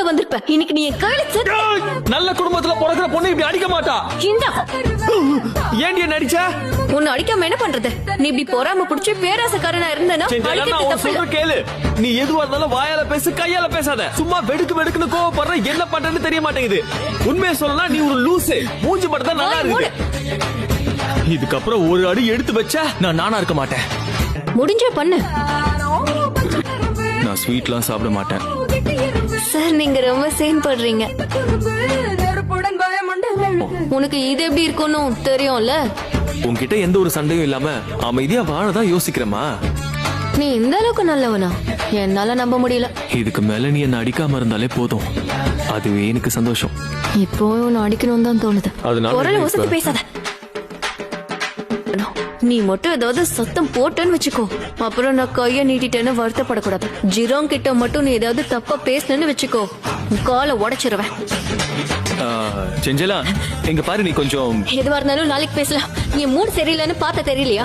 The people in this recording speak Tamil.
வந்திருப்ப. இன்னைக்கு நீ என் கையில நல்ல குடும்பத்துல பிறக்கிற பொண்ணு இப்படி அடிக்க மாட்டா. இந்தா. ஏன்டி என்ன அடிச்ச? உன்னை அடிக்காம என்ன பண்றது? நீ இப்படி பொறாம புடிச்சு பேராசக்காரனா இருந்தனா அடிக்கிறது தப்பு இல்ல. கேளு, நீ எதுவா இருந்தாலும் வாயால பேசு, கையால பேசாத. சும்மா வெடுக்குன்னு கோவப்படுற, என்ன பண்றேன்னு தெரிய மாட்டேங்குது. உண்மையை சொல்லலாம், நீ ஒரு லூசு. மூஞ்சி மட்டும் தான் நல்லா இருக்கு. இதுக்கப்புறம் ஒரு அடி எடுத்து வச்சா நான் நானா இருக்க மாட்டேன். முடிஞ்ச பண்ணு. நான் ஸ்வீட்லாம் சாப்பிட மாட்டேன். சார், நீங்க ரொம்ப சீன் பண்றீங்க. உனக்கு இது எப்படி இருக்கும்னு தெரியும்ல. உன்கிட்ட எந்த ஒரு சண்டையும் இல்லாம அமைதியா வாழதான் யோசிக்கிறமா. நீ இந்த அளவுக்கு நல்லவனா என்னால நம்ப முடியல. இதுக்கு மேல நீ என்ன அடிக்காம இருந்தாலே போதும், அதுவே எனக்கு சந்தோஷம். இப்போ உன்னை அடிக்கணும் தான் தோணுது. குரல் ஒசத்தி பேசாத. நீ மட்டும் ஏதாவது சத்தம் போட்டேன்னு வச்சுக்கோ, அப்புறம் நான் கைய நீட்டிட்டேன்னு வருத்தப்படக்கூடாது. ஜிரோங் கிட்ட மட்டும் நீ ஏதாவது தப்பா பேசணும்னு வச்சுக்கோ, காலை உடைச்சிருவேன். செஞ்சலா, எங்க பாரு, நீ கொஞ்சம் எதுவா இருந்தாலும் நாளைக்கு பேசலாம். நீ மூடு சரியில்லைன்னு பார்த்த தெரியலையா?